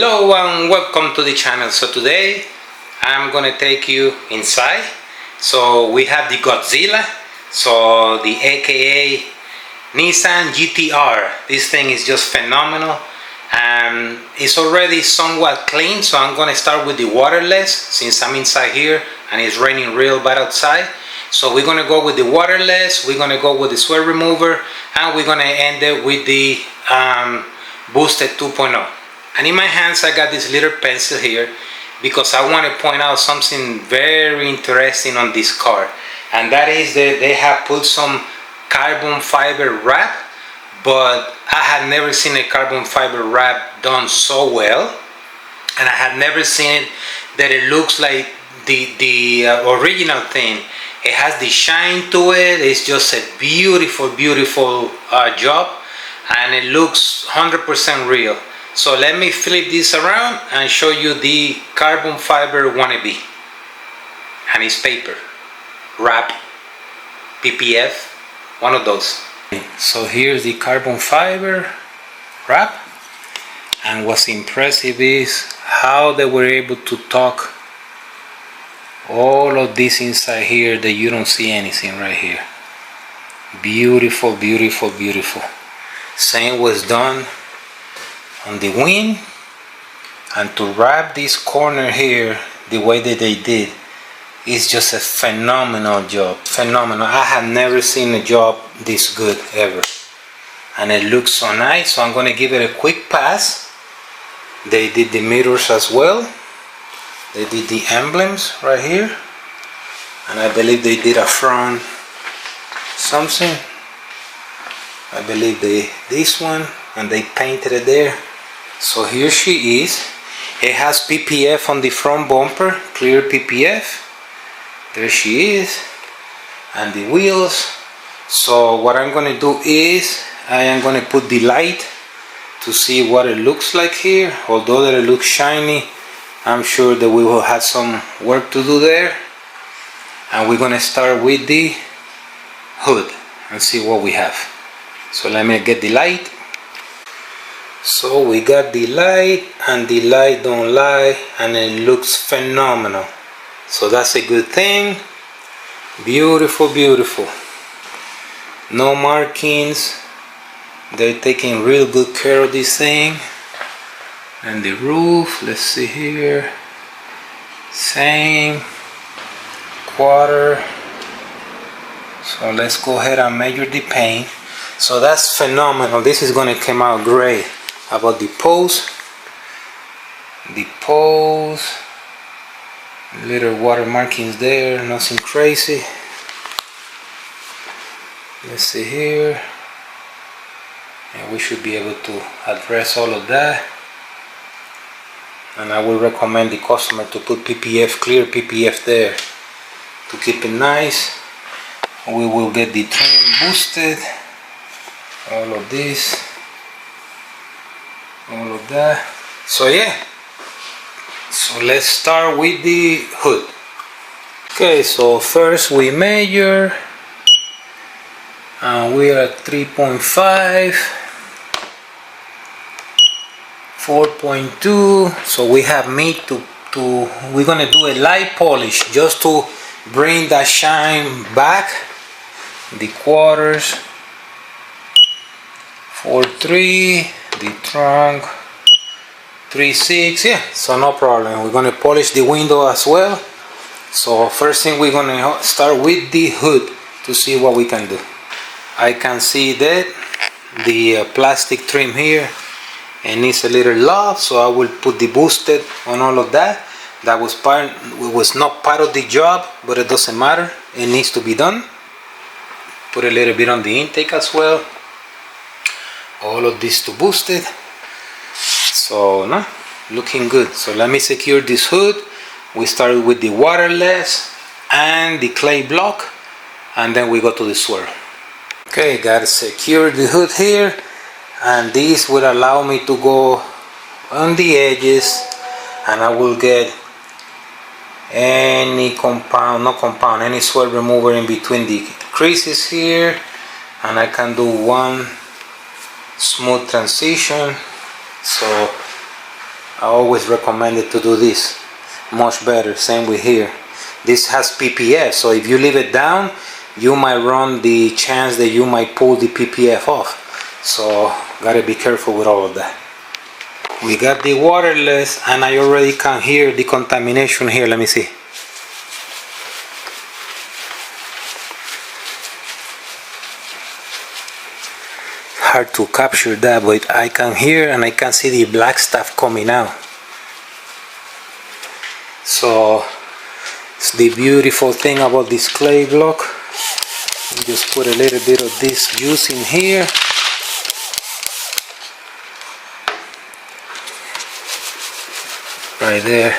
Hello and welcome to the channel. So today I'm gonna take you inside. So we have the Godzilla, so the aka Nissan GTR. This thing is just phenomenal and it's already somewhat clean, so I'm gonna start with the waterless since I'm inside here and it's raining real bad outside. So we're gonna go with the waterless, we're gonna go with the swirl remover, and we're gonna end it with the boosted 2.0. And in my hands I got this little pencil here because I want to point out something very interesting on this car, and that is that they have put some carbon fiber wrap, but I had never seen a carbon fiber wrap done so well, and I had never seen it that it looks like the original thing. It has the shine to it. It's just a beautiful job, and it looks 100% real. So let me flip this around and show you the carbon fiber wannabe, and it's paper wrap, PPF, one of those. So here's the carbon fiber wrap, and what's impressive is how they were able to tuck all of this inside here that you don't see anything right here. Beautiful. Same was done on the wing, and to wrap this corner here the way that they did is just a phenomenal job. Phenomenal. I have never seen a job this good ever, and it looks so nice. So I'm gonna give it a quick pass. They did the mirrors as well. They did the emblems right here, and I believe they did a front something. I believe this one, and they painted it there. So here she is. It has PPF on the front bumper, clear PPF. There she is, and the wheels. So what I'm going to do is I am going to put the light to see what it looks like here. Although that it looks shiny, I'm sure that we will have some work to do there. And we're going to start with the hood and see what we have. So let me get the light. So we got the light, and the light don't lie, and it looks phenomenal. So that's a good thing. Beautiful. No markings. They're taking real good care of this thing. And the roof, let's see here. Same quarter. So let's go ahead and measure the paint. So that's phenomenal. This is gonna come out great. About the post, little water markings there, nothing crazy. Let's see here, and we should be able to address all of that. And I will recommend the customer to put PPF, clear PPF there to keep it nice. We will get the trim boosted, all of this, all of that. So yeah, so let's start with the hood. Okay, so first we measure, and we are at 3.5, 4.2. so we have meat to we're gonna do a light polish just to bring that shine back. The quarters, 4.3, the trunk 3.6. yeah, so no problem. We're gonna polish the window as well. So first thing we're gonna start with the hood to see what we can do. I can see that the plastic trim here, it needs a little love, so I will put the boosted on all of that. That was not part of the job, but it doesn't matter, it needs to be done. Put a little bit on the intake as well. All of this to boost it. So no, looking good. So let me secure this hood. We started with the waterless and the clay block, and then we go to the swirl. Okay, gotta secure the hood here, and this will allow me to go on the edges, and I will get any any swirl remover in between the creases here, and I can do one smooth transition. So I always recommend it to do this. Much better. Same with here. This has PPF, so if you leave it down, you might run the chance that you might pull the PPF off. So gotta be careful with all of that. We got the waterless, and I already can hear the contamination here. Let me see. Hard to capture that, but I can hear and I can see the black stuff coming out. So it's the beautiful thing about this clay block. You just put a little bit of this juice in here. Right there.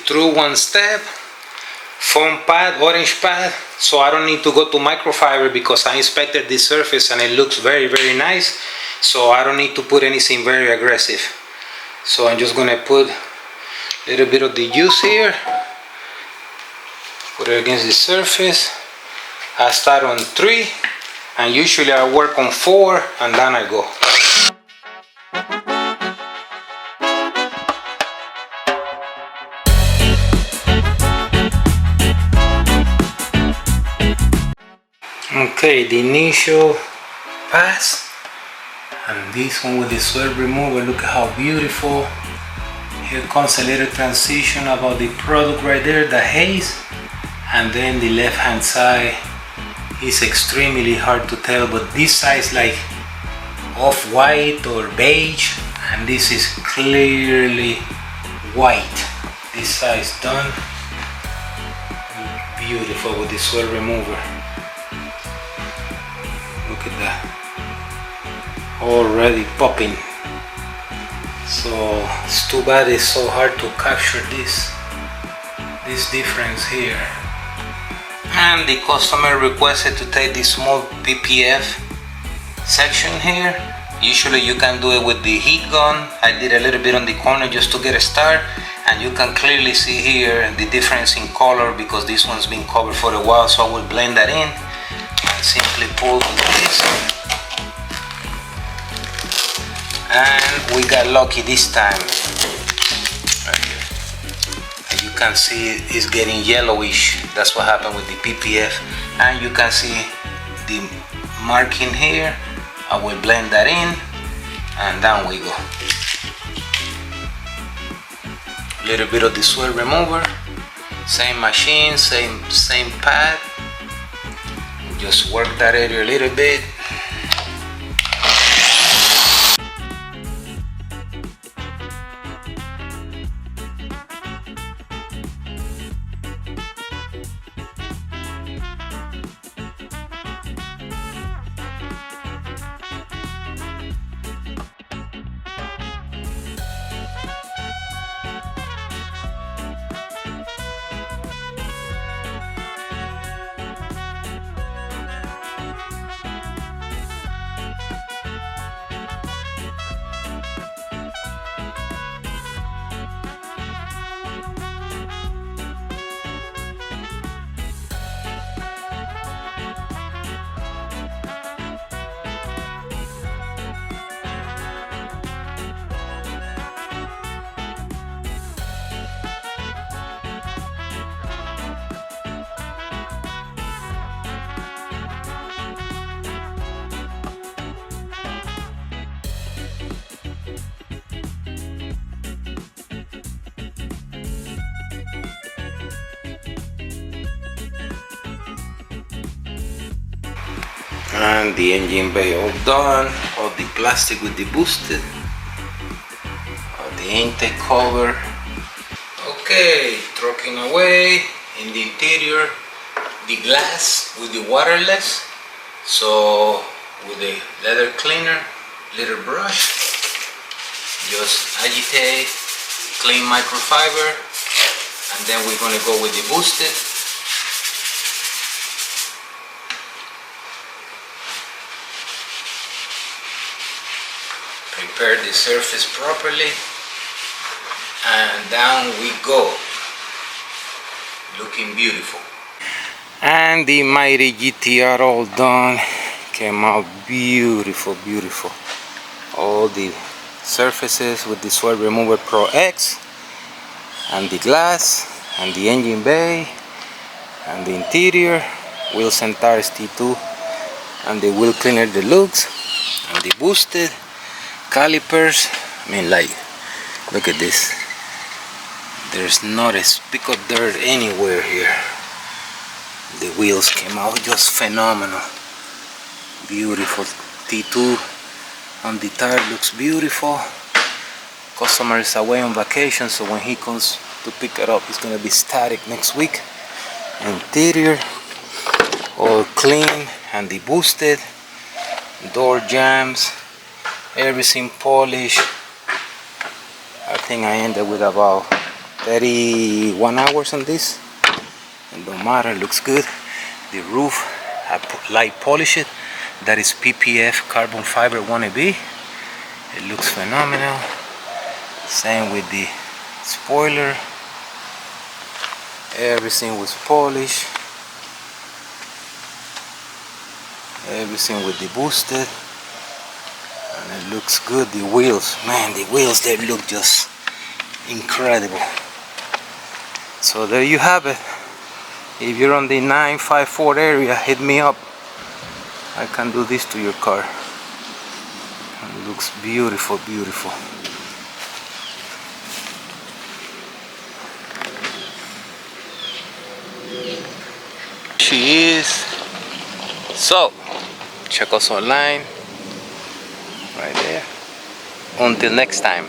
Through one step, foam pad, orange pad, so I don't need to go to microfiber because I inspected this surface and it looks very nice, so I don't need to put anything very aggressive. So I'm just gonna put a little bit of the juice here, put it against the surface. I start on 3 and usually I work on 4 and then I go. Okay, the initial pass, and this one with the swirl remover. Look at how beautiful. Here comes a little transition about the product right there, the haze, and then the left hand side is extremely hard to tell, but this side is like off-white or beige, and this is clearly white. This side is done. Beautiful with the swirl remover. Look at that, already popping. So it's too bad it's so hard to capture this difference here. And the customer requested to take this small PPF section here. Usually you can do it with the heat gun. I did a little bit on the corner just to get a start, and you can clearly see here the difference in color because this one's been covered for a while. So I will blend that in. Simply pull with this, and we got lucky this time. Right here, and you can see it's getting yellowish. That's what happened with the PPF, and you can see the marking here. I will blend that in, and down we go. A little bit of the swirl remover, same machine, same pad. Just work that area a little bit. And the engine bay all done, all the plastic with the boosted, all the intake cover. Okay, trucking away. In the interior, the glass with the waterless, so with the leather cleaner, little brush, just agitate, clean microfiber, and then we're going to go with the boosted. Prepare the surface properly, and down we go, looking beautiful. And the mighty GTR all done, came out beautiful, beautiful. All the surfaces with the Swirl Remover Pro X, and the glass, and the engine bay, and the interior, wheels and tires T2, and the wheel cleaner deluxe, and the boosted calipers. I mean, like, look at this. There's not a speck of dirt anywhere here. The wheels came out just phenomenal. Beautiful. T2 on the tire looks beautiful. Customer is away on vacation, so when he comes to pick it up, he's gonna be static next week. Interior all clean, and the boosted door jambs, everything polished. I think I ended with about 31 hours on this. It don't matter, looks good. The roof, I light polish it. That is PPF carbon fiber 1AB. It looks phenomenal. Same with the spoiler. Everything was polished. Everything with the boosted. And it looks good. The wheels, man, the wheels, they look just incredible. So there you have it. If you're on the 954 area, hit me up. I can do this to your car. It looks beautiful, beautiful. She is. So, check us online right there. Until next time.